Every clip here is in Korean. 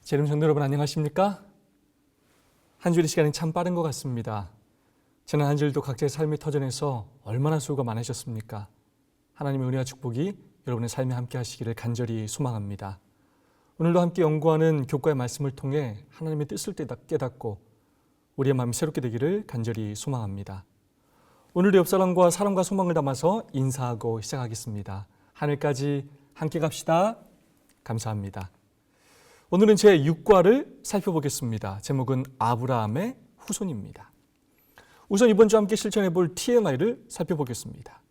재림 성도 여러분 안녕하십니까? 한 주일의 시간이 참 빠른 것 같습니다. 지난 한 주일도 각자의 삶의 터전에서 얼마나 수고가 많으셨습니까? 하나님의 은혜와 축복이 여러분의 삶에 함께 하시기를 간절히 소망합니다. 오늘도 함께 연구하는 교과의 말씀을 통해 하나님의 뜻을 깨닫고 우리의 마음이 새롭게 되기를 간절히 소망합니다. 오늘도 옆사람과 사랑과 소망을 담아서 인사하고 시작하겠습니다. 하늘까지 함께 갑시다. 감사합니다. 오늘은 제6과를 살펴보겠습니다. 제목은 아브라함의 후손입니다. 우선 이번 주 함께 실천해 볼 TMI를 살펴보겠습니다.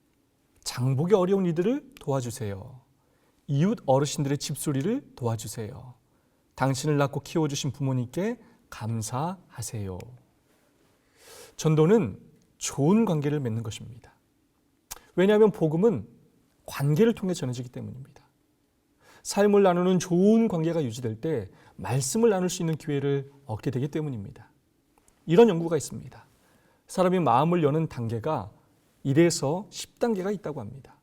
장보기 어려운 이들을 도와주세요. 이웃 어르신들의 집수리를 도와주세요. 당신을 낳고 키워주신 부모님께 감사하세요. 전도는 좋은 관계를 맺는 것입니다. 왜냐하면 복음은 관계를 통해 전해지기 때문입니다. 삶을 나누는 좋은 관계가 유지될 때 말씀을 나눌 수 있는 기회를 얻게 되기 때문입니다. 이런 연구가 있습니다. 사람이 마음을 여는 단계가 1에서 10단계가 있다고 합니다.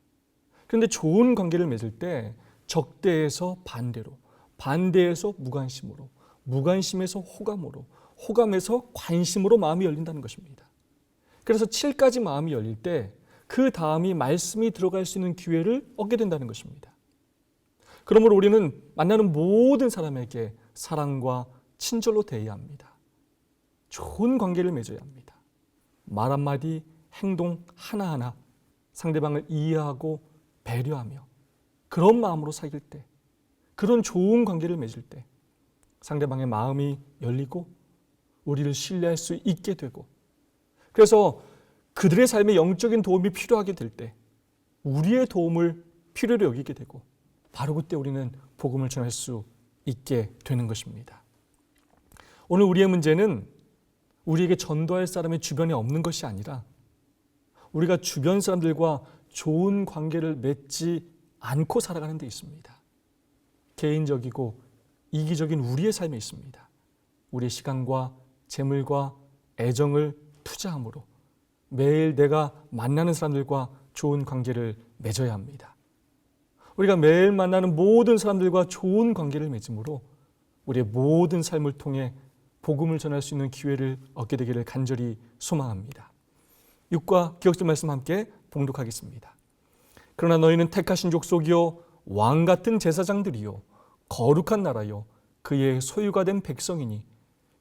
그런데 좋은 관계를 맺을 때 적대에서 반대로, 반대에서 무관심으로, 무관심에서 호감으로, 호감에서 관심으로 마음이 열린다는 것입니다. 그래서 7까지 마음이 열릴 때 그 다음이 말씀이 들어갈 수 있는 기회를 얻게 된다는 것입니다. 그러므로 우리는 만나는 모든 사람에게 사랑과 친절로 대해야 합니다. 좋은 관계를 맺어야 합니다. 말 한마디, 행동 하나하나 상대방을 이해하고 배려하며 그런 마음으로 사귈 때, 그런 좋은 관계를 맺을 때 상대방의 마음이 열리고 우리를 신뢰할 수 있게 되고, 그래서 그들의 삶에 영적인 도움이 필요하게 될 때 우리의 도움을 필요로 여기게 되고 바로 그때 우리는 복음을 전할 수 있게 되는 것입니다. 오늘 우리의 문제는 우리에게 전도할 사람이 주변에 없는 것이 아니라 우리가 주변 사람들과 좋은 관계를 맺지 않고 살아가는 데 있습니다. 개인적이고 이기적인 우리의 삶에 있습니다. 우리의 시간과 재물과 애정을 투자함으로 매일 내가 만나는 사람들과 좋은 관계를 맺어야 합니다. 우리가 매일 만나는 모든 사람들과 좋은 관계를 맺음으로 우리의 모든 삶을 통해 복음을 전할 수 있는 기회를 얻게 되기를 간절히 소망합니다. 6과 기억들 말씀 함께 봉독하겠습니다. 그러나 너희는 택하신 족속이요 왕 같은 제사장들이요 거룩한 나라요 그의 소유가 된 백성이니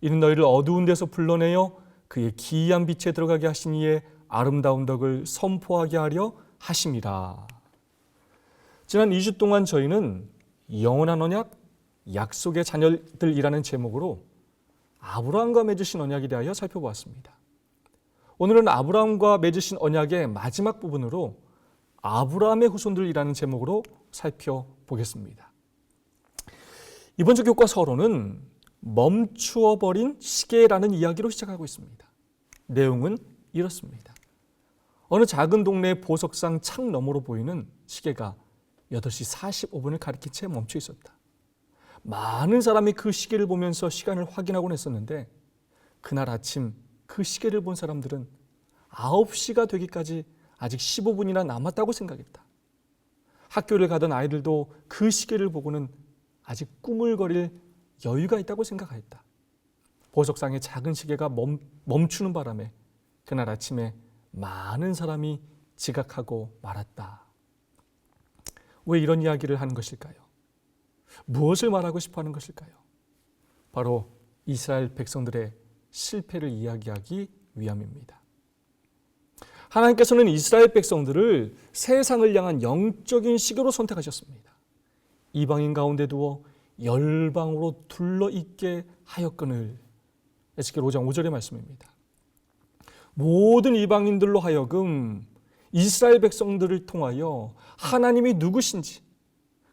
이는 너희를 어두운 데서 불러내어 그의 기이한 빛에 들어가게 하신 이의 아름다운 덕을 선포하게 하려 하심이라. 지난 2주 동안 저희는 영원한 언약, 약속의 자녀들이라는 제목으로 아브라함과 맺으신 언약에 대하여 살펴보았습니다. 오늘은 아브라함과 맺으신 언약의 마지막 부분으로 아브라함의 후손들이라는 제목으로 살펴보겠습니다. 이번 주 교과 서론은 멈추어버린 시계라는 이야기로 시작하고 있습니다. 내용은 이렇습니다. 어느 작은 동네의 보석상 창 너머로 보이는 시계가 8시 45분을 가리킨 채 멈춰 있었다. 많은 사람이 그 시계를 보면서 시간을 확인하곤 했었는데 그날 아침 그 시계를 본 사람들은 9시가 되기까지 아직 15분이나 남았다고 생각했다. 학교를 가던 아이들도 그 시계를 보고는 아직 꾸물거릴 여유가 있다고 생각하였다. 보석상의 작은 시계가 멈추는 바람에 그날 아침에 많은 사람이 지각하고 말았다. 왜 이런 이야기를 하는 것일까요? 무엇을 말하고 싶어 하는 것일까요? 바로 이스라엘 백성들의 실패를 이야기하기 위함입니다. 하나님께서는 이스라엘 백성들을 세상을 향한 영적인 시계로 선택하셨습니다. 이방인 가운데 두어 열방으로 둘러있게 하였거늘. 에스겔 5장 5절의 말씀입니다. 모든 이방인들로 하여금 이스라엘 백성들을 통하여 하나님이 누구신지,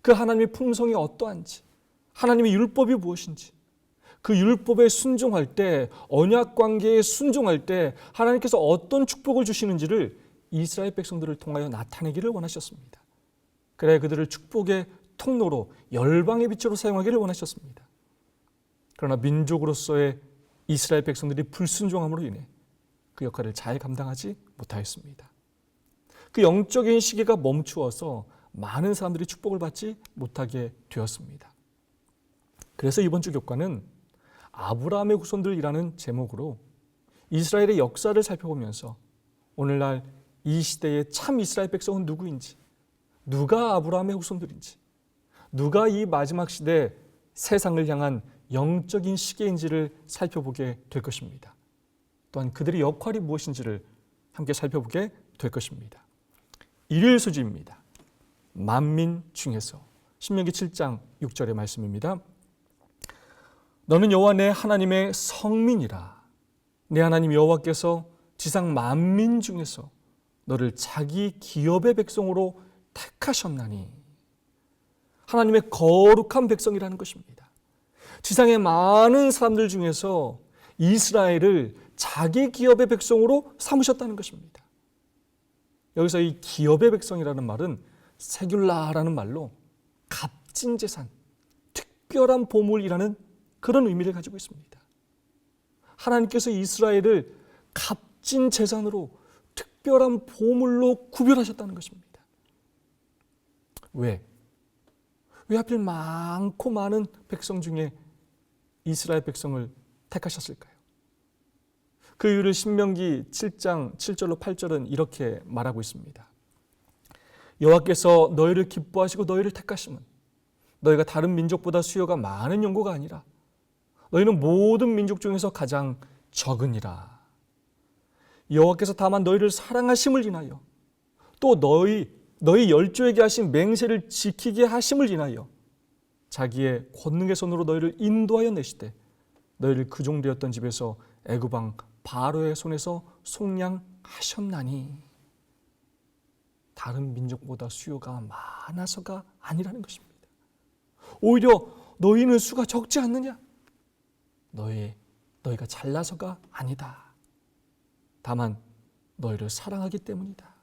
그 하나님의 품성이 어떠한지, 하나님의 율법이 무엇인지, 그 율법에 순종할 때, 언약 관계에 순종할 때 하나님께서 어떤 축복을 주시는지를 이스라엘 백성들을 통하여 나타내기를 원하셨습니다. 그래야 그들을 축복의 통로로 열방의 빛으로 사용하기를 원하셨습니다. 그러나 민족으로서의 이스라엘 백성들이 불순종함으로 인해 그 역할을 잘 감당하지 못하였습니다. 그 영적인 시기가 멈추어서 많은 사람들이 축복을 받지 못하게 되었습니다. 그래서 이번 주 교과는 아브라함의 후손들이라는 제목으로 이스라엘의 역사를 살펴보면서 오늘날 이 시대의 참 이스라엘 백성은 누구인지, 누가 아브라함의 후손들인지, 누가 이 마지막 시대 세상을 향한 영적인 시계인지를 살펴보게 될 것입니다. 또한 그들의 역할이 무엇인지를 함께 살펴보게 될 것입니다. 일요일 소지입니다. 만민 중에서. 신명기 7장 6절의 말씀입니다. 너는 여호와 내 하나님의 성민이라. 내 하나님 여호와께서 지상 만민 중에서 너를 자기 기업의 백성으로 택하셨나니. 하나님의 거룩한 백성이라는 것입니다. 지상의 많은 사람들 중에서 이스라엘을 자기 기업의 백성으로 삼으셨다는 것입니다. 여기서 이 기업의 백성이라는 말은 세귤라라는 말로 값진 재산, 특별한 보물이라는 그런 의미를 가지고 있습니다. 하나님께서 이스라엘을 값진 재산으로 특별한 보물로 구별하셨다는 것입니다. 왜? 왜 하필 많고 많은 백성 중에 이스라엘 백성을 택하셨을까요? 그 이유를 신명기 7장 7절로 8절은 이렇게 말하고 있습니다. 여호와께서 너희를 기뻐하시고 너희를 택하심은 너희가 다른 민족보다 수요가 많은 연고가 아니라 너희는 모든 민족 중에서 가장 적으니라. 여호와께서 다만 너희를 사랑하심을 인하여 또 너희 열조에게 하신 맹세를 지키게 하심을 인하여 자기의 권능의 손으로 너희를 인도하여 내시되 너희를 그 종되었던 집에서 애굽 왕 바로의 손에서 속량하셨나니. 다른 민족보다 수요가 많아서가 아니라는 것입니다. 오히려 너희는 수가 적지 않느냐? 너희가 잘나서가 아니다. 다만 너희를 사랑하기 때문이다.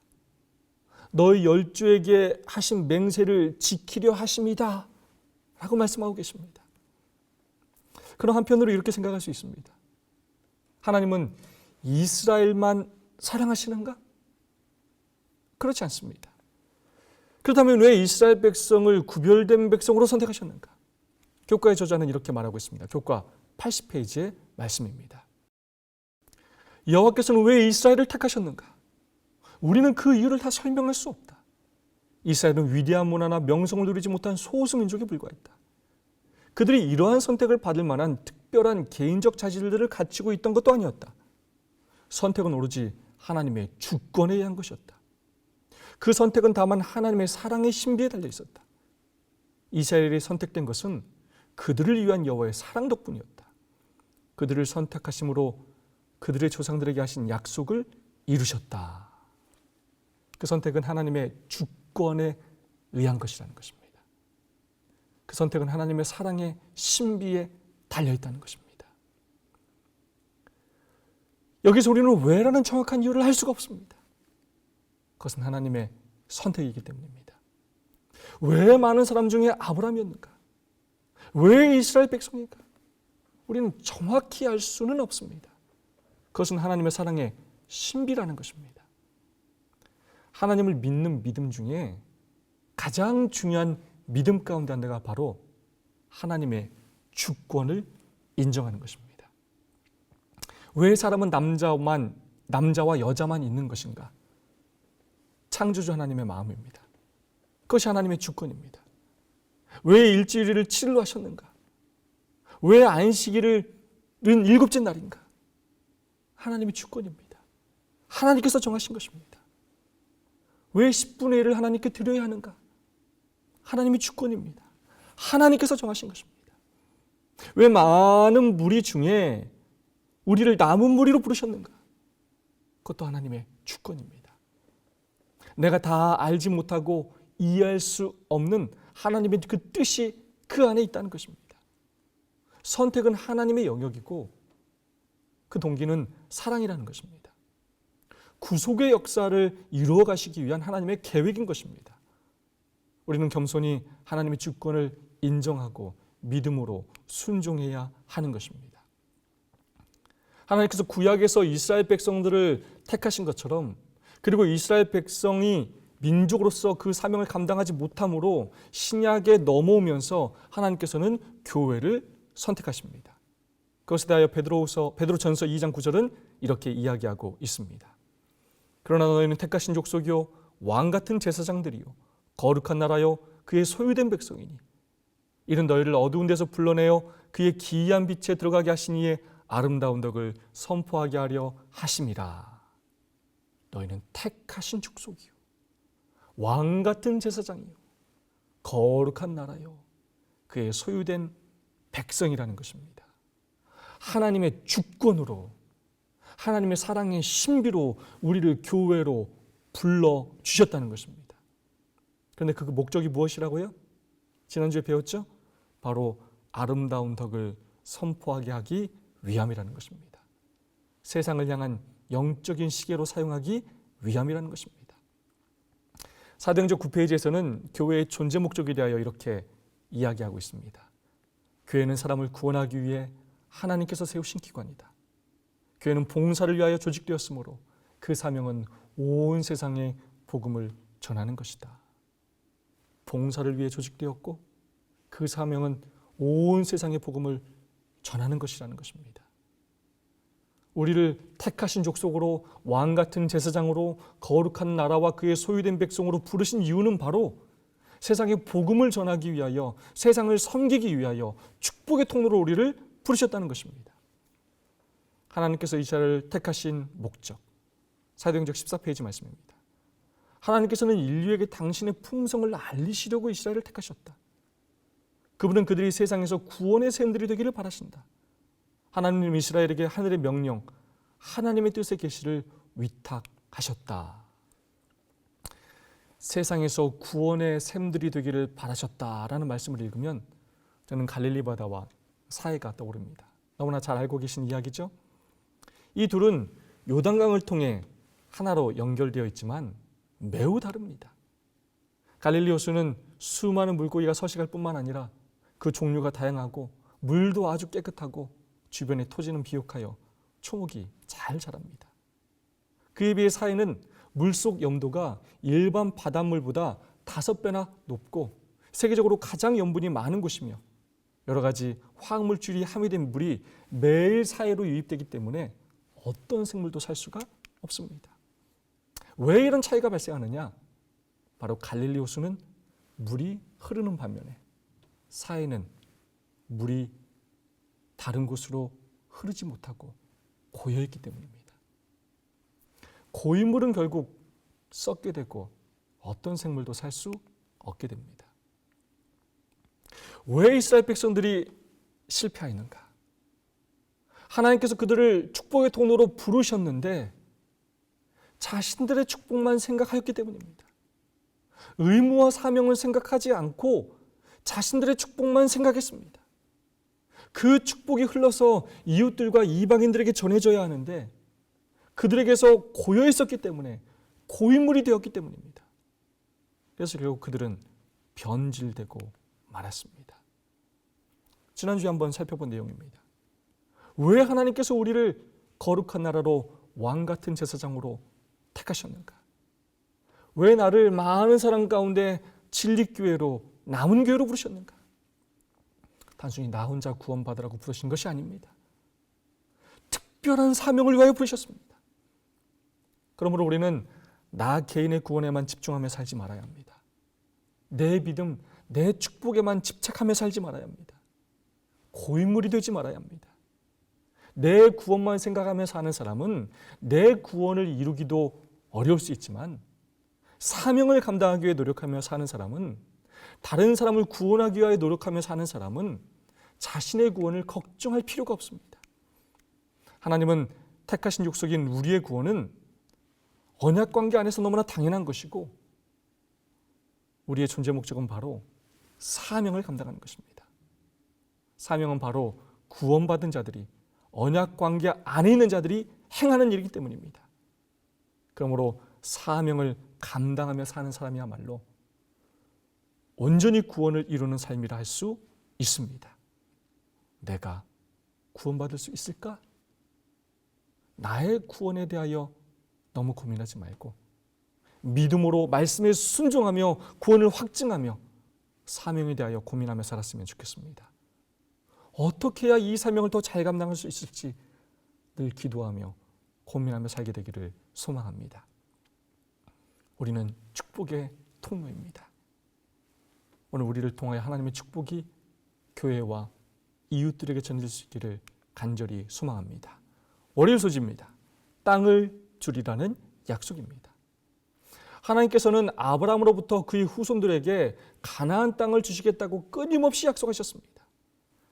너희 열조에게 하신 맹세를 지키려 하심이다 라고 말씀하고 계십니다. 그럼 한편으로 이렇게 생각할 수 있습니다. 하나님은 이스라엘만 사랑하시는가? 그렇지 않습니다. 그렇다면 왜 이스라엘 백성을 구별된 백성으로 선택하셨는가? 교과의 저자는 이렇게 말하고 있습니다. 교과 80페이지의 말씀입니다. 여호와께서는 왜 이스라엘을 택하셨는가? 우리는 그 이유를 다 설명할 수 없다. 이스라엘은 위대한 문화나 명성을 누리지 못한 소수민족에 불과했다. 그들이 이러한 선택을 받을 만한 특별한 개인적 자질들을 갖추고 있던 것도 아니었다. 선택은 오로지 하나님의 주권에 의한 것이었다. 그 선택은 다만 하나님의 사랑의 신비에 달려 있었다. 이스라엘이 선택된 것은 그들을 위한 여호와의 사랑 덕분이었다. 그들을 선택하심으로 그들의 조상들에게 하신 약속을 이루셨다. 그 선택은 하나님의 주권에 의한 것이라는 것입니다. 그 선택은 하나님의 사랑의 신비에 달려있다는 것입니다. 여기서 우리는 왜라는 정확한 이유를 알 수가 없습니다. 그것은 하나님의 선택이기 때문입니다. 왜 많은 사람 중에 아브라함이었는가? 왜 이스라엘 백성인가? 우리는 정확히 알 수는 없습니다. 그것은 하나님의 사랑의 신비라는 것입니다. 하나님을 믿는 믿음 중에 가장 중요한 믿음 가운데 하나가 바로 하나님의 주권을 인정하는 것입니다. 왜 사람은 남자와 여자만 있는 것인가? 창조주 하나님의 마음입니다. 그것이 하나님의 주권입니다. 왜 일주일을 7일로 하셨는가? 왜 안식일은 7째 날인가? 하나님의 주권입니다. 하나님께서 정하신 것입니다. 왜 10분의 1을 하나님께 드려야 하는가? 하나님의 주권입니다. 하나님께서 정하신 것입니다. 왜 많은 무리 중에 우리를 남은 무리로 부르셨는가? 그것도 하나님의 주권입니다. 내가 다 알지 못하고 이해할 수 없는 하나님의 그 뜻이 그 안에 있다는 것입니다. 선택은 하나님의 영역이고 그 동기는 사랑이라는 것입니다. 구속의 역사를 이루어 가시기 위한 하나님의 계획인 것입니다. 우리는 겸손히 하나님의 주권을 인정하고 믿음으로 순종해야 하는 것입니다. 하나님께서 구약에서 이스라엘 백성들을 택하신 것처럼, 그리고 이스라엘 백성이 민족으로서 그 사명을 감당하지 못함으로 신약에 넘어오면서 하나님께서는 교회를 선택하십니다. 그것에 대하여 베드로전서 2장 9절은 이렇게 이야기하고 있습니다. 그러나 너희는 택하신 족속이요 왕 같은 제사장들이요 거룩한 나라요 그의 소유된 백성이니 이는 너희를 어두운 데서 불러내어 그의 기이한 빛에 들어가게 하시니에 아름다운 덕을 선포하게 하려 하심이라. 너희는 택하신 족속이요 왕 같은 제사장이요 거룩한 나라요 그의 소유된 백성이라는 것입니다. 하나님의 주권으로 하나님의 사랑의 신비로 우리를 교회로 불러주셨다는 것입니다. 그런데 그 목적이 무엇이라고요? 지난주에 배웠죠? 바로 아름다운 덕을 선포하게 하기 위함이라는 것입니다. 세상을 향한 영적인 시계로 사용하기 위함이라는 것입니다. 사도행전 9페이지에서는 교회의 존재 목적에 대하여 이렇게 이야기하고 있습니다. 교회는 사람을 구원하기 위해 하나님께서 세우신 기관이다. 교회는 봉사를 위하여 조직되었으므로 그 사명은 온 세상에 복음을 전하는 것이다. 봉사를 위해 조직되었고 그 사명은 온 세상에 복음을 전하는 것이라는 것입니다. 우리를 택하신 족속으로 왕 같은 제사장으로 거룩한 나라와 그의 소유된 백성으로 부르신 이유는 바로 세상에 복음을 전하기 위하여 세상을 섬기기 위하여 축복의 통로로 우리를 부르셨다는 것입니다. 하나님께서 이스라엘을 택하신 목적, 사도행전 14페이지 말씀입니다. 하나님께서는 인류에게 당신의 품성을 알리시려고 이스라엘을 택하셨다. 그분은 그들이 세상에서 구원의 샘들이 되기를 바라신다. 하나님 이스라엘에게 하늘의 명령, 하나님의 뜻의 계시를 위탁하셨다. 세상에서 구원의 샘들이 되기를 바라셨다라는 말씀을 읽으면 저는 갈릴리 바다와 사해가 떠오릅니다. 너무나 잘 알고 계신 이야기죠. 이 둘은 요단강을 통해 하나로 연결되어 있지만 매우 다릅니다. 갈릴리 호수는 수많은 물고기가 서식할 뿐만 아니라 그 종류가 다양하고 물도 아주 깨끗하고 주변의 토지는 비옥하여 초목이 잘 자랍니다. 그에 비해 사해는 물속 염도가 일반 바닷물보다 5배나 높고 세계적으로 가장 염분이 많은 곳이며 여러 가지 화학물질이 함유된 물이 매일 사해로 유입되기 때문에 어떤 생물도 살 수가 없습니다. 왜 이런 차이가 발생하느냐? 바로 갈릴리 호수는 물이 흐르는 반면에 사해는 물이 다른 곳으로 흐르지 못하고 고여있기 때문입니다. 고인 물은 결국 썩게 되고 어떤 생물도 살 수 없게 됩니다. 왜 이스라엘 백성들이 실패하였는가? 하나님께서 그들을 축복의 통로로 부르셨는데 자신들의 축복만 생각하였기 때문입니다. 의무와 사명을 생각하지 않고 자신들의 축복만 생각했습니다. 그 축복이 흘러서 이웃들과 이방인들에게 전해져야 하는데 그들에게서 고여 있었기 때문에 고인물이 되었기 때문입니다. 그래서 결국 그들은 변질되고 말았습니다. 지난주에 한번 살펴본 내용입니다. 왜 하나님께서 우리를 거룩한 나라로 왕 같은 제사장으로 택하셨는가? 왜 나를 많은 사람 가운데 진리교회로 남은 교회로 부르셨는가? 단순히 나 혼자 구원받으라고 부르신 것이 아닙니다. 특별한 사명을 위하여 부르셨습니다. 그러므로 우리는 나 개인의 구원에만 집중하며 살지 말아야 합니다. 내 믿음, 내 축복에만 집착하며 살지 말아야 합니다. 고인물이 되지 말아야 합니다. 내 구원만 생각하며 사는 사람은 내 구원을 이루기도 어려울 수 있지만 사명을 감당하기 위해 노력하며 사는 사람은 다른 사람을 구원하기 위해 노력하며 사는 사람은 자신의 구원을 걱정할 필요가 없습니다. 하나님은 택하신 족속인 우리의 구원은 언약관계 안에서 너무나 당연한 것이고 우리의 존재 목적은 바로 사명을 감당하는 것입니다. 사명은 바로 구원받은 자들이 언약관계 안에 있는 자들이 행하는 일이기 때문입니다. 그러므로 사명을 감당하며 사는 사람이야말로 온전히 구원을 이루는 삶이라 할 수 있습니다. 내가 구원받을 수 있을까? 나의 구원에 대하여 너무 고민하지 말고 믿음으로 말씀에 순종하며 구원을 확증하며 사명에 대하여 고민하며 살았으면 좋겠습니다. 어떻게 해야 이 사명을 더 잘 감당할 수 있을지 늘 기도하며 고민하며 살게 되기를 소망합니다. 우리는 축복의 통로입니다. 오늘 우리를 통하여 하나님의 축복이 교회와 이웃들에게 전해질 수 있기를 간절히 소망합니다. 월요일 소지입니다. 땅을 주리라는 약속입니다. 하나님께서는 아브라함으로부터 그의 후손들에게 가나안 땅을 주시겠다고 끊임없이 약속하셨습니다.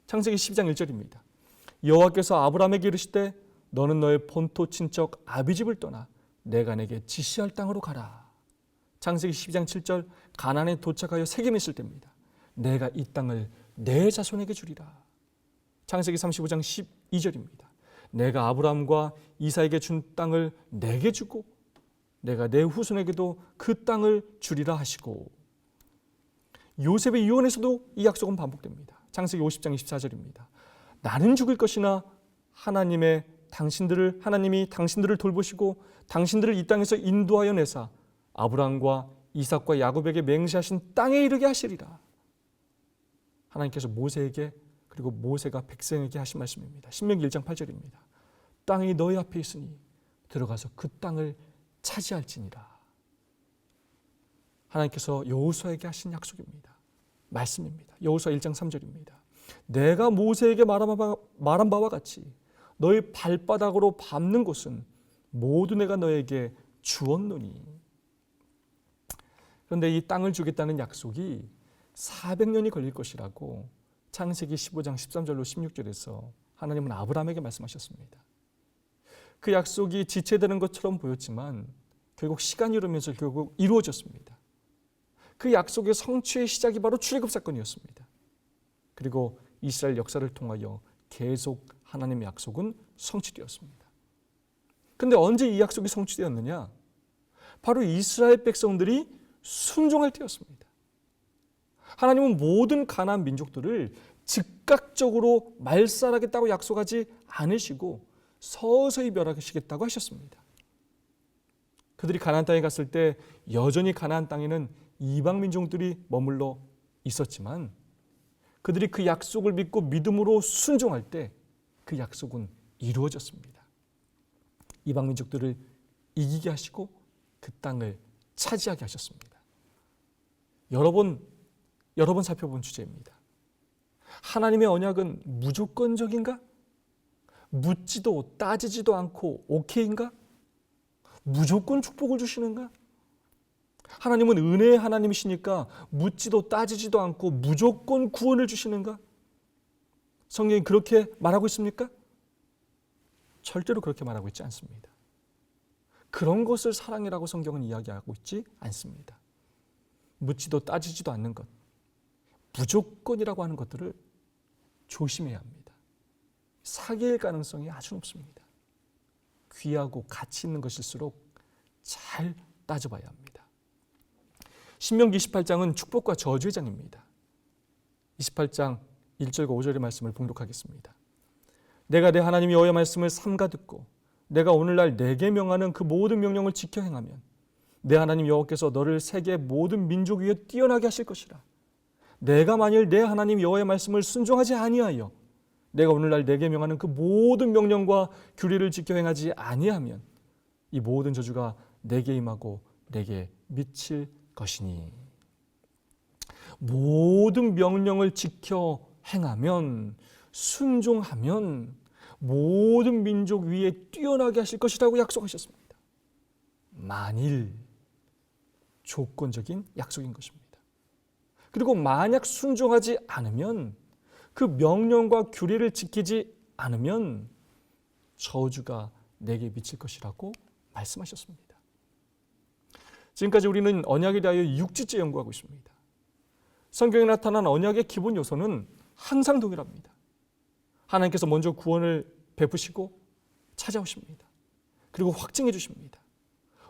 창세기 12장 1절입니다. 여호와께서 아브라함에게 이르시되 너는 너의 본토 친척 아비집을 떠나 내가 내게 지시할 땅으로 가라. 창세기 12장 7절 가나안에 도착하여 세겜에 있을 때입니다. 내가 이 땅을 내 자손에게 주리라. 창세기 35장 12절입니다. 내가 아브라함과 이삭에게 준 땅을 내게 주고 내가 내 후손에게도 그 땅을 주리라 하시고, 요셉의 유언에서도 이 약속은 반복됩니다. 창세기 50장 24절입니다. 나는 죽을 것이나 하나님이 당신들을 돌보시고 당신들을 이 땅에서 인도하여 내사 아브라함과 이삭과 야곱에게 맹세하신 땅에 이르게 하시리라. 하나님께서 모세에게 그리고 모세가 백성에게 하신 말씀입니다. 신명기 1장 8절입니다. 땅이 너희 앞에 있으니 들어가서 그 땅을 차지할지니라. 하나님께서 여호수아에게 하신 약속입니다. 말씀입니다. 여호수아 1장 3절입니다. 내가 모세에게 말한 바와 같이 너희 발바닥으로 밟는 곳은 모두 내가 너에게 주었노니. 그런데 이 땅을 주겠다는 약속이 400년이 걸릴 것이라고 창세기 15장 13절로 16절에서 하나님은 아브라함에게 말씀하셨습니다. 그 약속이 지체되는 것처럼 보였지만 결국 시간이 흐르면서 결국 이루어졌습니다. 그 약속의 성취의 시작이 바로 출애굽 사건이었습니다. 그리고 이스라엘 역사를 통하여 계속 하나님의 약속은 성취되었습니다. 그런데 언제 이 약속이 성취되었느냐? 바로 이스라엘 백성들이 순종할 때였습니다. 하나님은 모든 가나안 민족들을 즉각적으로 말살하겠다고 약속하지 않으시고 서서히 멸하시겠다고 하셨습니다. 그들이 가나안 땅에 갔을 때 여전히 가나안 땅에는 이방 민족들이 머물러 있었지만 그들이 그 약속을 믿고 믿음으로 순종할 때 그 약속은 이루어졌습니다. 이방 민족들을 이기게 하시고 그 땅을 차지하게 하셨습니다. 여러 번 살펴본 주제입니다. 하나님의 언약은 무조건적인가? 묻지도 따지지도 않고 오케이인가? 무조건 축복을 주시는가? 하나님은 은혜의 하나님이시니까 묻지도 따지지도 않고 무조건 구원을 주시는가? 성경이 그렇게 말하고 있습니까? 절대로 그렇게 말하고 있지 않습니다. 그런 것을 사랑이라고 성경은 이야기하고 있지 않습니다. 묻지도 따지지도 않는 것, 무조건이라고 하는 것들을 조심해야 합니다. 사기일 가능성이 아주 높습니다. 귀하고 가치 있는 것일수록 잘 따져봐야 합니다. 신명기 28장은 축복과 저주의 장입니다. 28장 1절과 5절의 말씀을 봉독하겠습니다. 내가 내 하나님 여호와의 말씀을 삼가 듣고 내가 오늘날 내게 명하는 그 모든 명령을 지켜 행하면 내 하나님 여호와께서 너를 세계 모든 민족 위에 뛰어나게 하실 것이라. 내가 만일 내 하나님 여호와의 말씀을 순종하지 아니하여 내가 오늘날 내게 명하는 그 모든 명령과 규례를 지켜 행하지 아니하면 이 모든 저주가 내게 임하고 내게 미칠 것이니. 모든 명령을 지켜 행하면, 순종하면 모든 민족 위에 뛰어나게 하실 것이라고 약속하셨습니다. 만일, 조건적인 약속인 것입니다. 그리고 만약 순종하지 않으면, 그 명령과 규례를 지키지 않으면 저주가 내게 미칠 것이라고 말씀하셨습니다. 지금까지 우리는 언약에 대하여 6주째 연구하고 있습니다. 성경에 나타난 언약의 기본 요소는 항상 동일합니다. 하나님께서 먼저 구원을 베푸시고 찾아오십니다. 그리고 확증해 주십니다.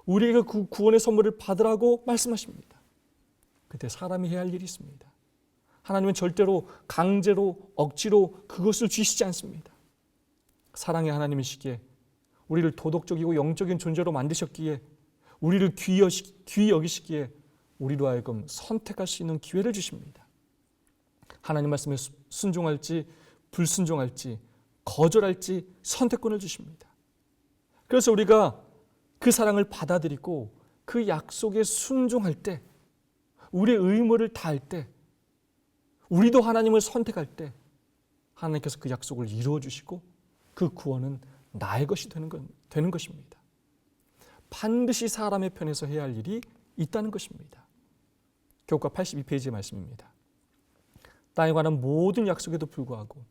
우리에게 그 구원의 선물을 받으라고 말씀하십니다. 그때 사람이 해야 할 일이 있습니다. 하나님은 절대로 강제로 억지로 그것을 주시지 않습니다. 사랑의 하나님이시기에 우리를 도덕적이고 영적인 존재로 만드셨기에 우리를 귀히 여기시기에 우리로 하여금 선택할 수 있는 기회를 주십니다. 하나님 말씀에 순종할지 불순종할지 거절할지 선택권을 주십니다. 그래서 우리가 그 사랑을 받아들이고 그 약속에 순종할 때, 우리의 의무를 다할 때, 우리도 하나님을 선택할 때 하나님께서 그 약속을 이루어 주시고 그 구원은 나의 것이 되는 것입니다. 반드시 사람의 편에서 해야 할 일이 있다는 것입니다. 교과 82페이지의 말씀입니다. 땅에 관한 모든 약속에도 불구하고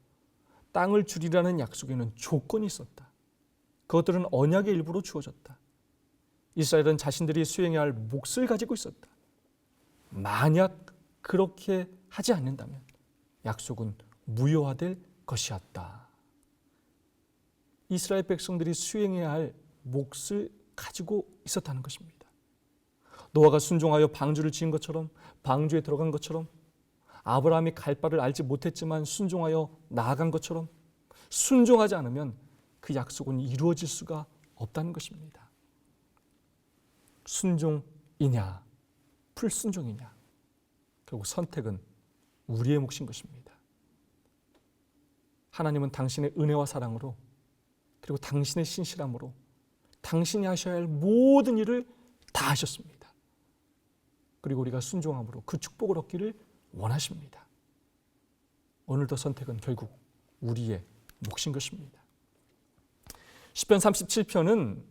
땅을 주리라는 약속에는 조건이 있었다. 그것들은 언약의 일부로 주어졌다. 이스라엘은 자신들이 수행해야 할 몫을 가지고 있었다. 만약 그렇게 하지 않는다면 약속은 무효화될 것이었다. 이스라엘 백성들이 수행해야 할 몫을 가지고 있었다는 것입니다. 노아가 순종하여 방주를 지은 것처럼, 방주에 들어간 것처럼, 아브라함이 갈 바를 알지 못했지만 순종하여 나아간 것처럼 순종하지 않으면 그 약속은 이루어질 수가 없다는 것입니다. 순종이냐 불순종이냐, 결국 선택은 우리의 몫인 것입니다. 하나님은 당신의 은혜와 사랑으로, 그리고 당신의 신실함으로 당신이 하셔야 할 모든 일을 다 하셨습니다. 그리고 우리가 순종함으로 그 축복을 얻기를 원하십니다. 오늘도 선택은 결국 우리의 몫인 것입니다. 시편 37편은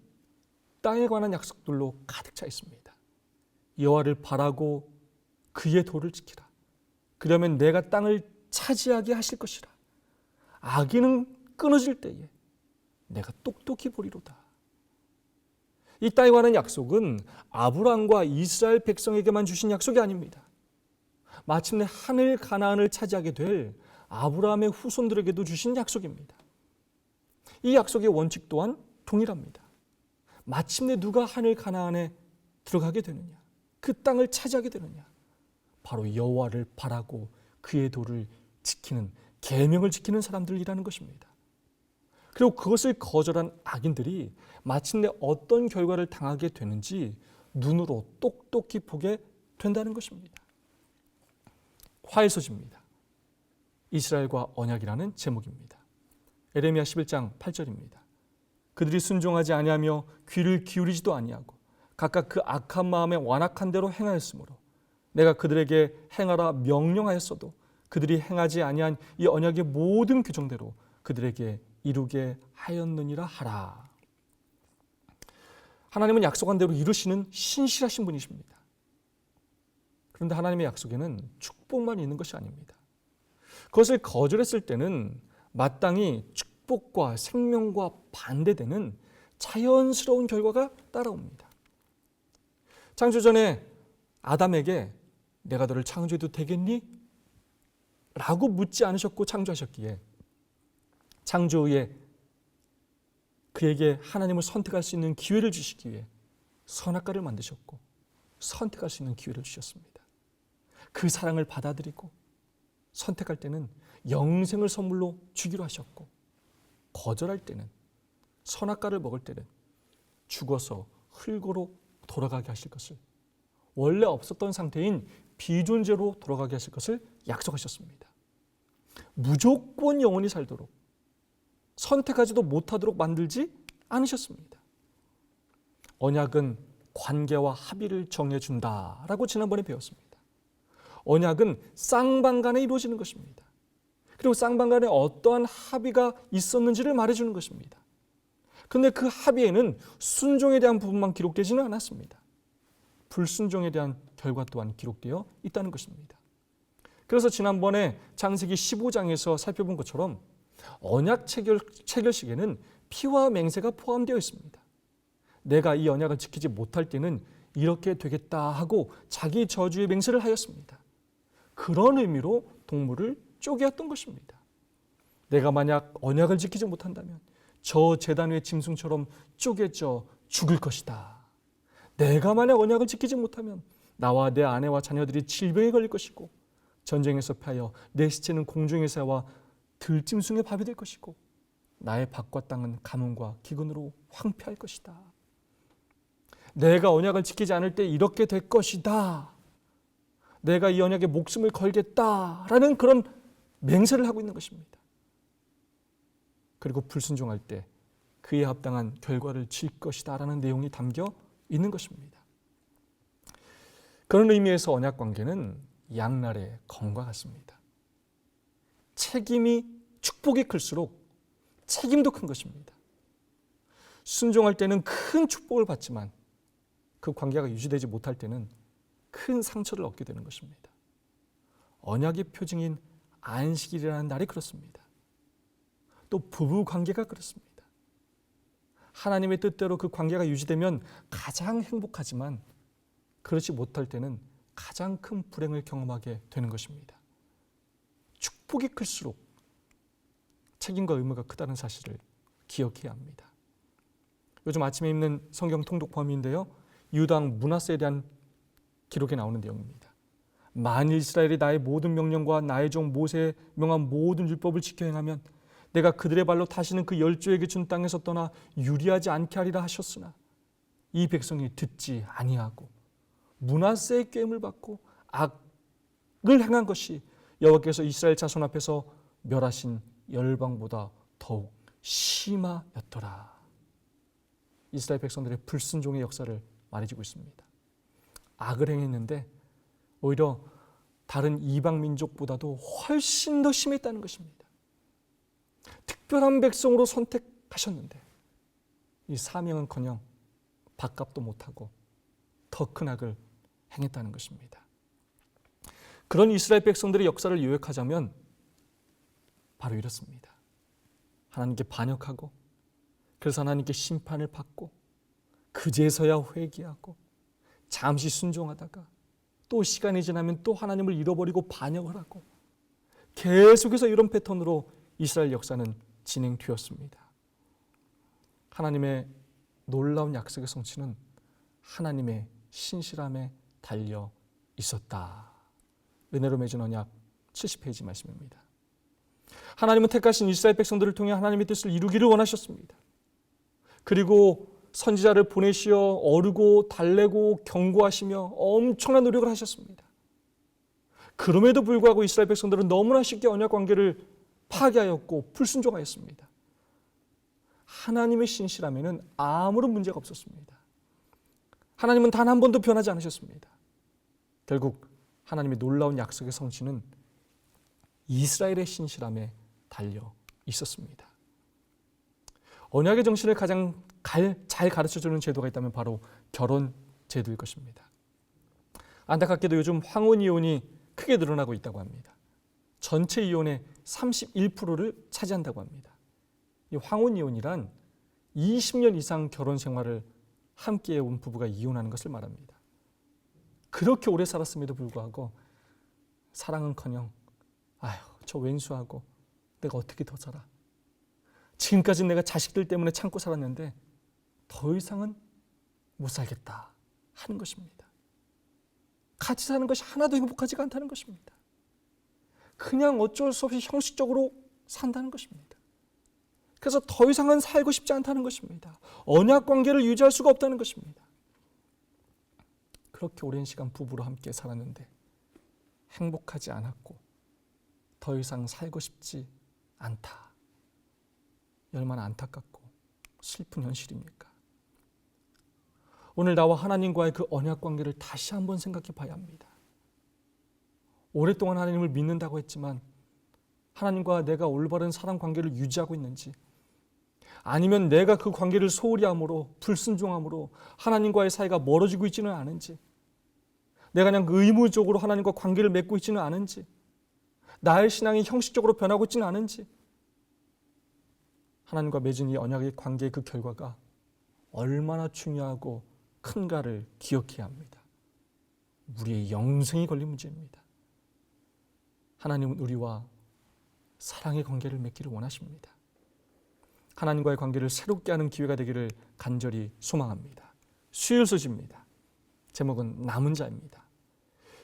땅에 관한 약속들로 가득 차 있습니다. 여호와를 바라고 그의 도를 지키라. 그러면 내가 땅을 차지하게 하실 것이라. 악인은 끊어질 때에 내가 똑똑히 보리로다. 이 땅에 관한 약속은 아브라함과 이스라엘 백성에게만 주신 약속이 아닙니다. 마침내 하늘 가나안을 차지하게 될 아브라함의 후손들에게도 주신 약속입니다. 이 약속의 원칙 또한 동일합니다. 마침내 누가 하늘 가나안에 들어가게 되느냐, 그 땅을 차지하게 되느냐, 바로 여호와를 바라고 그의 도를 지키는, 계명을 지키는 사람들이라는 것입니다. 그리고 그것을 거절한 악인들이 마침내 어떤 결과를 당하게 되는지 눈으로 똑똑히 보게 된다는 것입니다. 화해서지입니다. 이스라엘과 언약이라는 제목입니다. 에레미야 11장 8절입니다. 그들이 순종하지 아니하며 귀를 기울이지도 아니하고 각각 그 악한 마음에 완악한 대로 행하였으므로 내가 그들에게 행하라 명령하였어도 그들이 행하지 아니한 이 언약의 모든 규정대로 그들에게 이루게 하였느니라 하라. 하나님은 약속한 대로 이루시는 신실하신 분이십니다. 그런데 하나님의 약속에는 축복만 있는 것이 아닙니다. 그것을 거절했을 때는 마땅히 축복과 생명과 반대되는 자연스러운 결과가 따라옵니다. 창조전에 아담에게 내가 너를 창조해도 되겠니? 라고 묻지 않으셨고 창조하셨기에 창조 후에 그에게 하나님을 선택할 수 있는 기회를 주시기 위해 선악과를 만드셨고 선택할 수 있는 기회를 주셨습니다. 그 사랑을 받아들이고 선택할 때는 영생을 선물로 주기로 하셨고, 거절할 때는, 선악과를 먹을 때는 죽어서 흙으로 돌아가게 하실 것을, 원래 없었던 상태인 비존재로 돌아가게 하실 것을 약속하셨습니다. 무조건 영원히 살도록, 선택하지도 못하도록 만들지 않으셨습니다. 언약은 관계와 합의를 정해준다라고 지난번에 배웠습니다. 언약은 쌍방간에 이루어지는 것입니다. 그리고 쌍방간에 어떠한 합의가 있었는지를 말해주는 것입니다. 그런데 그 합의에는 순종에 대한 부분만 기록되지는 않았습니다. 불순종에 대한 결과 또한 기록되어 있다는 것입니다. 그래서 지난번에 창세기 15장에서 살펴본 것처럼 언약 체결식에는 피와 맹세가 포함되어 있습니다. 내가 이 언약을 지키지 못할 때는 이렇게 되겠다 하고 자기 저주의 맹세를 하였습니다. 그런 의미로 동물을 쪼개었던 것입니다. 내가 만약 언약을 지키지 못한다면 저 제단 위의 짐승처럼 쪼개져 죽을 것이다. 내가 만약 언약을 지키지 못하면 나와 내 아내와 자녀들이 질병에 걸릴 것이고 전쟁에서 패하여 내 시체는 공중의 새와 들짐승의 밥이 될 것이고 나의 밭과 땅은 가뭄과 기근으로 황폐할 것이다. 내가 언약을 지키지 않을 때 이렇게 될 것이다. 내가 이 언약에 목숨을 걸겠다라는 그런 맹세를 하고 있는 것입니다. 그리고 불순종할 때 그에 합당한 결과를 질 것이다라는 내용이 담겨 있는 것입니다. 그런 의미에서 언약 관계는 양날의 검과 같습니다. 책임이 축복이 클수록 책임도 큰 것입니다. 순종할 때는 큰 축복을 받지만 그 관계가 유지되지 못할 때는 큰 상처를 얻게 되는 것입니다. 언약의 표징인 안식일이라는 날이 그렇습니다. 또 부부 관계가 그렇습니다. 하나님의 뜻대로 그 관계가 유지되면 가장 행복하지만 그렇지 못할 때는 가장 큰 불행을 경험하게 되는 것입니다. 축복이 클수록 책임과 의무가 크다는 사실을 기억해야 합니다. 요즘 아침에 읽는 성경 통독 범위인데요, 유다왕 므낫세에 대한 기록에 나오는 내용입니다. 만일 이스라엘이 나의 모든 명령과 나의 종 모세의 명한 모든 율법을 지켜 행하면 내가 그들의 발로 다시는 그 열조에게 준 땅에서 떠나 유리하지 않게 하리라 하셨으나 이 백성이 듣지 아니하고 므낫세의 꾀임을 받고 악을 행한 것이 여호와께서 이스라엘 자손 앞에서 멸하신 열방보다 더욱 심하였더라. 이스라엘 백성들의 불순종의 역사를 말해주고 있습니다. 악을 행했는데 오히려 다른 이방 민족보다도 훨씬 더 심했다는 것입니다. 특별한 백성으로 선택하셨는데 이 사명은커녕 밥값도 못하고 더 큰 악을 행했다는 것입니다. 그런 이스라엘 백성들의 역사를 요약하자면 바로 이렇습니다. 하나님께 반역하고 그래서 하나님께 심판을 받고 그제서야 회개하고 잠시 순종하다가 또 시간이 지나면 또 하나님을 잃어버리고 반역을 하고 계속해서 이런 패턴으로 이스라엘 역사는 진행되었습니다. 하나님의 놀라운 약속의 성취는 하나님의 신실함에 달려 있었다. 은혜로 맺은 언약 70페이지 말씀입니다. 하나님은 택하신 이스라엘 백성들을 통해 하나님의 뜻을 이루기를 원하셨습니다. 그리고 선지자를 보내시어 어르고 달래고 경고하시며 엄청난 노력을 하셨습니다. 그럼에도 불구하고 이스라엘 백성들은 너무나 쉽게 언약 관계를 파괴하였고 불순종하였습니다. 하나님의 신실함에는 아무런 문제가 없었습니다. 하나님은 단 한 번도 변하지 않으셨습니다. 결국 하나님의 놀라운 약속의 성취는 이스라엘의 신실함에 달려 있었습니다. 언약의 정신을 가장 잘 가르쳐주는 제도가 있다면 바로 결혼 제도일 것입니다. 안타깝게도 요즘 황혼 이혼이 크게 늘어나고 있다고 합니다. 전체 이혼의 31%를 차지한다고 합니다. 이 황혼 이혼이란 20년 이상 결혼 생활을 함께 해온 부부가 이혼하는 것을 말합니다. 그렇게 오래 살았음에도 불구하고 사랑은커녕 아휴 저 왼수하고 내가 어떻게 더 살아. 지금까지 내가 자식들 때문에 참고 살았는데 더 이상은 못 살겠다 하는 것입니다. 같이 사는 것이 하나도 행복하지가 않다는 것입니다. 그냥 어쩔 수 없이 형식적으로 산다는 것입니다. 그래서 더 이상은 살고 싶지 않다는 것입니다. 언약 관계를 유지할 수가 없다는 것입니다. 그렇게 오랜 시간 부부로 함께 살았는데 행복하지 않았고 더 이상 살고 싶지 않다. 얼마나 안타깝고 슬픈 현실입니까? 오늘 나와 하나님과의 그 언약 관계를 다시 한번 생각해 봐야 합니다. 오랫동안 하나님을 믿는다고 했지만 하나님과 내가 올바른 사랑 관계를 유지하고 있는지, 아니면 내가 그 관계를 소홀히 함으로 불순종함으로 하나님과의 사이가 멀어지고 있지는 않은지, 내가 그냥 의무적으로 하나님과 관계를 맺고 있지는 않은지, 나의 신앙이 형식적으로 변하고 있지는 않은지, 하나님과 맺은 이 언약의 관계의 그 결과가 얼마나 중요하고 큰가를 기억해야 합니다. 우리의 영생이 걸린 문제입니다. 하나님은 우리와 사랑의 관계를 맺기를 원하십니다. 하나님과의 관계를 새롭게 하는 기회가 되기를 간절히 소망합니다. 수요일 소식입니다. 제목은 남은 자입니다.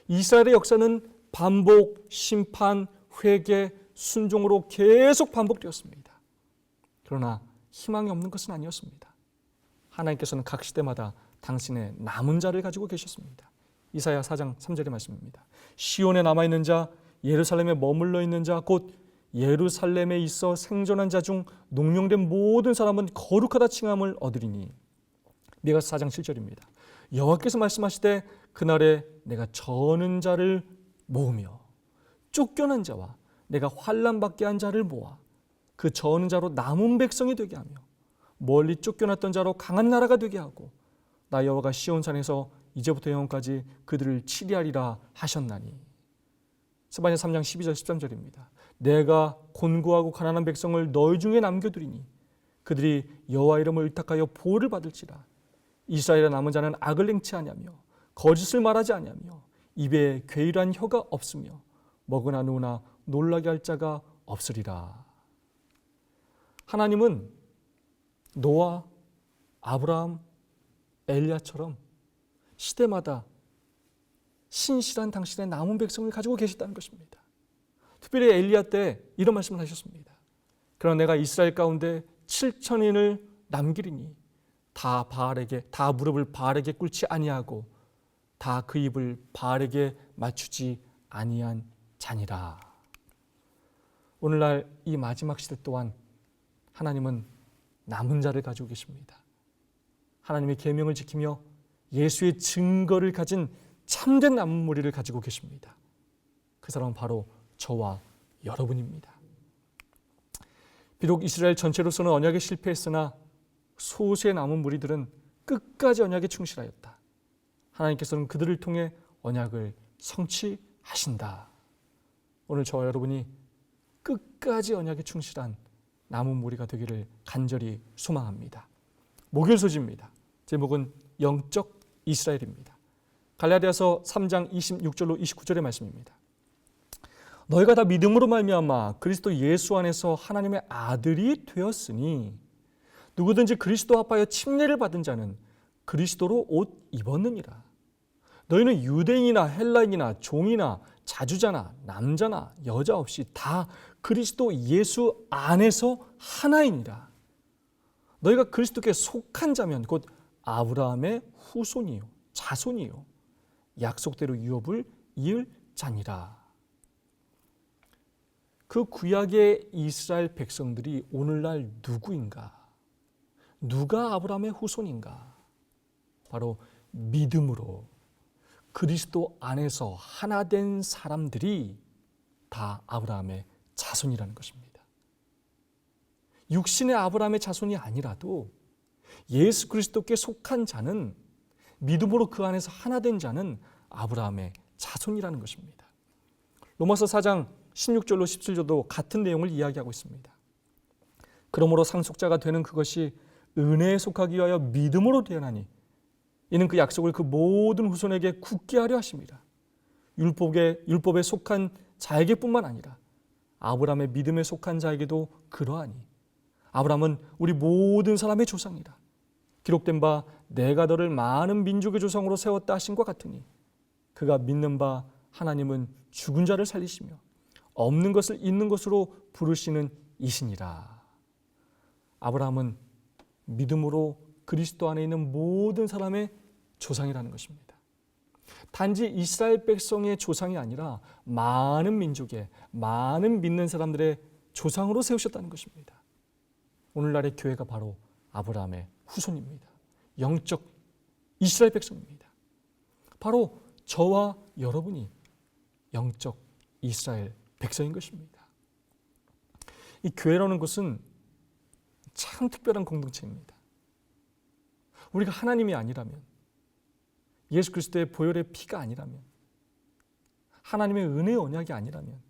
이스라엘의 역사는 반복, 심판, 회개, 순종으로 계속 반복되었습니다. 그러나 희망이 없는 것은 아니었습니다. 하나님께서는 각 시대마다 당신의 남은 자를 가지고 계셨습니다. 이사야 4장 3절의 말씀입니다. 시온에 남아있는 자, 예루살렘에 머물러 있는 자, 곧 예루살렘에 있어 생존한 자 중 농명된 모든 사람은 거룩하다 칭함을 얻으리니. 미가서 4장 7절입니다. 여호와께서 말씀하시되 그날에 내가 저는 자를 모으며 쫓겨난 자와 내가 환난받게 한 자를 모아 그 저는 자로 남은 백성이 되게 하며 멀리 쫓겨났던 자로 강한 나라가 되게 하고 나 여호와가 시온산에서 이제부터 영원까지 그들을 치리하리라 하셨나니. 스바냐 3장 12절 13절입니다. 내가 곤고하고 가난한 백성을 너희 중에 남겨두리니 그들이 여호와 이름을 의탁하여 보호를 받을지라. 이스라엘의 남은 자는 악을 행치 아니하며 거짓을 말하지 아니하며 입에 괴일한 혀가 없으며 먹으나 누우나 놀라게 할 자가 없으리라. 하나님은 노아, 아브라함, 엘리야처럼 시대마다 신실한 당신의 남은 백성을 가지고 계셨다는 것입니다. 특별히 엘리야 때 이런 말씀을 하셨습니다. 그러나 내가 이스라엘 가운데 7천인을 남기리니 다 무릎을 바알에게 꿇지 아니하고 다 그 입을 바알에게 맞추지 아니한 자니라. 오늘날 이 마지막 시대 또한 하나님은 남은 자를 가지고 계십니다. 하나님의 계명을 지키며 예수의 증거를 가진 참된 남은 무리를 가지고 계십니다. 그 사람은 바로 저와 여러분입니다. 비록 이스라엘 전체로서는 언약에 실패했으나 소수의 남은 무리들은 끝까지 언약에 충실하였다. 하나님께서는 그들을 통해 언약을 성취하신다. 오늘 저와 여러분이 끝까지 언약에 충실한 남은 무리가 되기를 간절히 소망합니다. 목요일 소지입니다. 제목은 영적 이스라엘입니다. 갈라디아서 3장 26절로 29절의 말씀입니다. 너희가 다 믿음으로 말미암아 그리스도 예수 안에서 하나님의 아들이 되었으니 누구든지 그리스도 합하여 침례를 받은 자는 그리스도로 옷 입었느니라. 너희는 유대인이나 헬라인이나 종이나 자주자나 남자나 여자 없이 다 그리스도 예수 안에서 하나이니라. 너희가 그리스도께 속한 자면 곧 아브라함의 후손이요 자손이요 약속대로 유업을 이을 자니라. 그 구약의 이스라엘 백성들이 오늘날 누구인가? 누가 아브라함의 후손인가? 바로 믿음으로 그리스도 안에서 하나 된 사람들이 다 아브라함의 자손이라는 것입니다. 육신의 아브라함의 자손이 아니라도 예수 그리스도께 속한 자는, 믿음으로 그 안에서 하나 된 자는 아브라함의 자손이라는 것입니다. 로마서 4장 16절로 17절도 같은 내용을 이야기하고 있습니다. 그러므로 상속자가 되는 그것이 은혜에 속하기 위하여 믿음으로 되었나니 이는 그 약속을 그 모든 후손에게 굳게 하려 하심이라. 율법에 속한 자에게뿐만 아니라 아브라함의 믿음에 속한 자에게도 그러하니 아브라함은 우리 모든 사람의 조상이라. 기록된 바 내가 너를 많은 민족의 조상으로 세웠다 하신 것 같으니 그가 믿는 바 하나님은 죽은 자를 살리시며 없는 것을 있는 것으로 부르시는 이시니라. 아브라함은 믿음으로 그리스도 안에 있는 모든 사람의 조상이라는 것입니다. 단지 이스라엘 백성의 조상이 아니라 많은 민족의, 많은 믿는 사람들의 조상으로 세우셨다는 것입니다. 오늘날의 교회가 바로 아브라함의 후손입니다. 영적 이스라엘 백성입니다. 바로 저와 여러분이 영적 이스라엘 백성인 것입니다. 이 교회라는 것은 참 특별한 공동체입니다. 우리가 하나님이 아니라면, 예수 그리스도의 보혈의 피가 아니라면, 하나님의 은혜의 언약이 아니라면,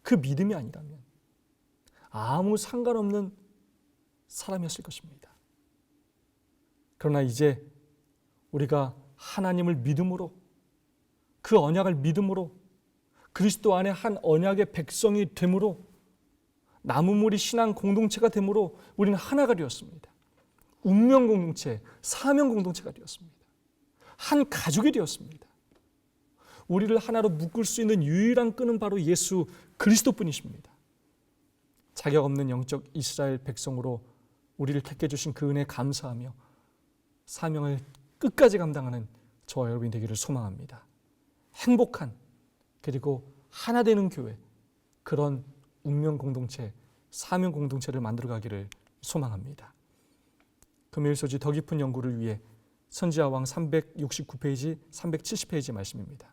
그 믿음이 아니라면 아무 상관없는 사람이었을 것입니다. 그러나 이제 우리가 하나님을 믿음으로, 그 언약을 믿음으로, 그리스도 안에 한 언약의 백성이 됨으로, 남은 무리 신앙 공동체가 됨으로 우리는 하나가 되었습니다. 운명 공동체, 사명 공동체가 되었습니다. 한 가족이 되었습니다. 우리를 하나로 묶을 수 있는 유일한 끈은 바로 예수 그리스도뿐이십니다. 자격 없는 영적 이스라엘 백성으로 우리를 택해 주신 그 은혜에 감사하며 사명을 끝까지 감당하는 저와 여러분이 되기를 소망합니다. 행복한 그리고 하나 되는 교회, 그런 운명 공동체, 사명 공동체를 만들어 가기를 소망합니다. 금요일 소지 더 깊은 연구를 위해 선지자왕 369페이지, 370페이지 말씀입니다.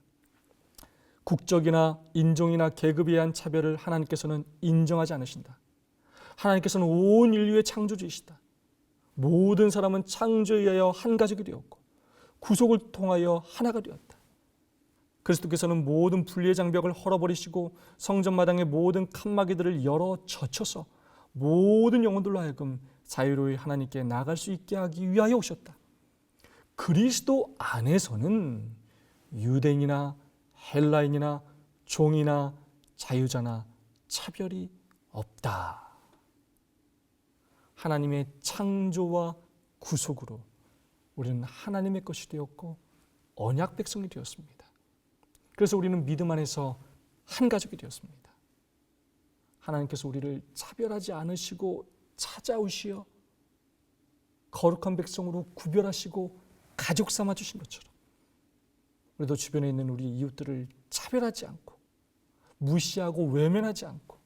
국적이나 인종이나 계급에 의한 차별을 하나님께서는 인정하지 않으신다. 하나님께서는 온 인류의 창조주이시다. 모든 사람은 창조에 의하여 한 가족이 되었고 구속을 통하여 하나가 되었다. 그리스도께서는 모든 분리의 장벽을 헐어버리시고 성전마당의 모든 칸막이들을 열어 젖혀서 모든 영혼들로 하여금 자유로이 하나님께 나아갈 수 있게 하기 위하여 오셨다. 그리스도 안에서는 유대인이나 헬라인이나 종이나 자유자나 차별이 없다. 하나님의 창조와 구속으로 우리는 하나님의 것이 되었고 언약 백성이 되었습니다. 그래서 우리는 믿음 안에서 한 가족이 되었습니다. 하나님께서 우리를 차별하지 않으시고 찾아오시어 거룩한 백성으로 구별하시고 가족 삼아 주신 것처럼 우리도 주변에 있는 우리 이웃들을 차별하지 않고 무시하고 외면하지 않고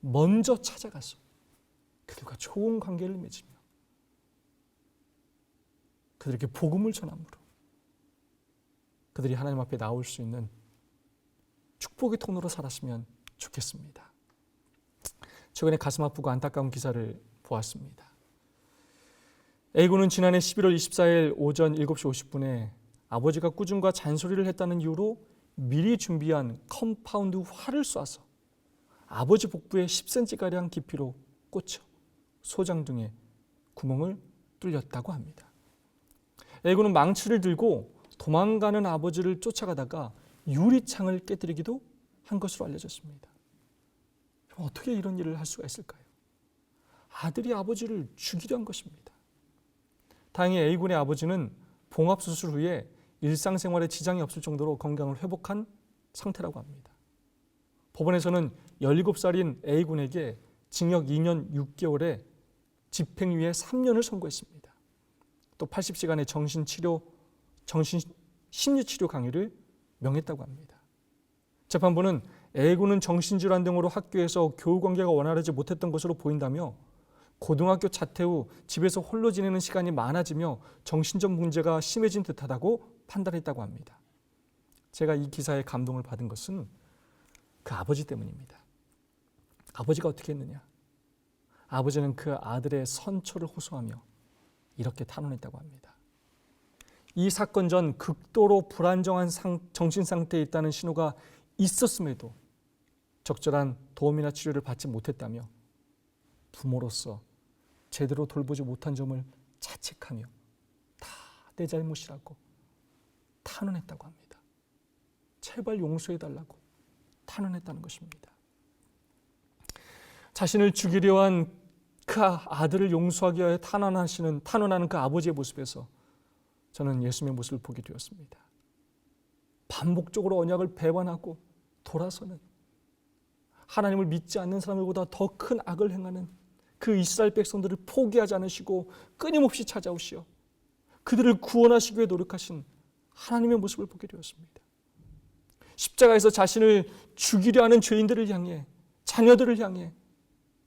먼저 찾아가서 그들과 좋은 관계를 맺으며 그들에게 복음을 전함으로 그들이 하나님 앞에 나올 수 있는 축복의 통로로 살았으면 좋겠습니다. 최근에 가슴 아프고 안타까운 기사를 보았습니다. A군은 지난해 11월 24일 오전 7시 50분에 아버지가 꾸중과 잔소리를 했다는 이유로 미리 준비한 컴파운드 활을 쏴서 아버지 복부에 10cm가량 깊이로 꽂혀 소장등에 구멍을 뚫렸다고 합니다. A군은 망치를 들고 도망가는 아버지를 쫓아가다가 유리창을 깨뜨리기도 한 것으로 알려졌습니다. 어떻게 이런 일을 할 수가 있을까요? 아들이 아버지를 죽이려 한 것입니다. 다행히 A군의 아버지는 봉합수술 후에 일상생활에 지장이 없을 정도로 건강을 회복한 상태라고 합니다. 법원에서는 17살인 A군에게 징역 2년 6개월에 집행유예 3년을 선고했습니다. 또 80시간의 심리치료 강의를 명했다고 합니다. 재판부는 A군은 정신질환 등으로 학교에서 교우관계가 원활하지 못했던 것으로 보인다며 고등학교 자퇴 후 집에서 홀로 지내는 시간이 많아지며 정신적 문제가 심해진 듯하다고 판단했다고 합니다. 제가 이 기사에 감동을 받은 것은 그 아버지 때문입니다. 아버지가 어떻게 했느냐? 아버지는 그 아들의 선처를 호소하며 이렇게 탄원했다고 합니다. 이 사건 전 극도로 불안정한 정신 상태에 있다는 신호가 있었음에도 적절한 도움이나 치료를 받지 못했다며 부모로서 제대로 돌보지 못한 점을 자책하며 다 내 잘못이라고 탄원했다고 합니다. 제발 용서해달라고 탄원했다는 것입니다. 자신을 죽이려 한 그 아들을 용서하기 위해 탄원하는 그 아버지의 모습에서 저는 예수님의 모습을 보게 되었습니다. 반복적으로 언약을 배반하고 돌아서는 하나님을 믿지 않는 사람들보다 더 큰 악을 행하는 그 이스라엘 백성들을 포기하지 않으시고 끊임없이 찾아오시어 그들을 구원하시기 위해 노력하신 하나님의 모습을 보게 되었습니다. 십자가에서 자신을 죽이려 하는 죄인들을 향해, 자녀들을 향해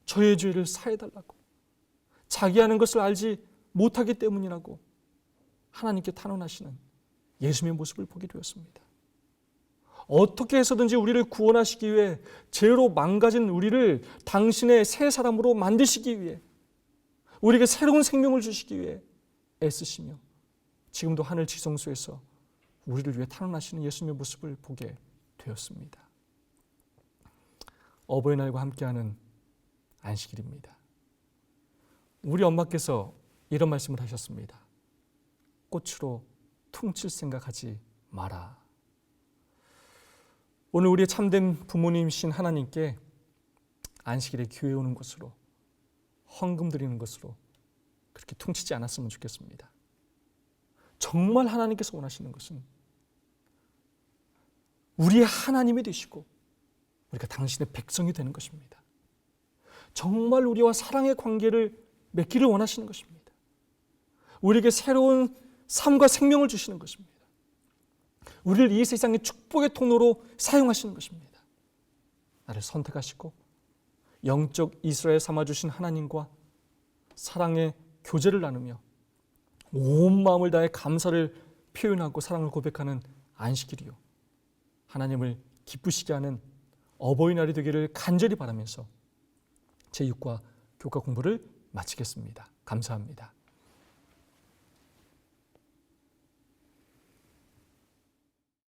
저의 죄를 사해달라고, 자기 하는 것을 알지 못하기 때문이라고 하나님께 탄원하시는 예수님의 모습을 보게 되었습니다. 어떻게 해서든지 우리를 구원하시기 위해 죄로 망가진 우리를 당신의 새 사람으로 만드시기 위해, 우리에게 새로운 생명을 주시기 위해 애쓰시며 지금도 하늘 지성소에서 우리를 위해 탄원하시는 예수님의 모습을 보게 되었습니다. 어버이날과 함께하는 안식일입니다. 우리 엄마께서 이런 말씀을 하셨습니다. 꽃으로 퉁칠 생각하지 마라. 오늘 우리의 참된 부모님이신 하나님께 안식일에 교회 오는 것으로, 헌금 드리는 것으로 그렇게 퉁치지 않았으면 좋겠습니다. 정말 하나님께서 원하시는 것은 우리의 하나님이 되시고 우리가 당신의 백성이 되는 것입니다. 정말 우리와 사랑의 관계를 맺기를 원하시는 것입니다. 우리에게 새로운 삶과 생명을 주시는 것입니다. 우리를 이 세상의 축복의 통로로 사용하시는 것입니다. 나를 선택하시고 영적 이스라엘 삼아주신 하나님과 사랑의 교제를 나누며 온 마음을 다해 감사를 표현하고 사랑을 고백하는 안식일이요, 하나님을 기쁘시게 하는 어버이날이 되기를 간절히 바라면서 제6과 교과 공부를 마치겠습니다. 감사합니다.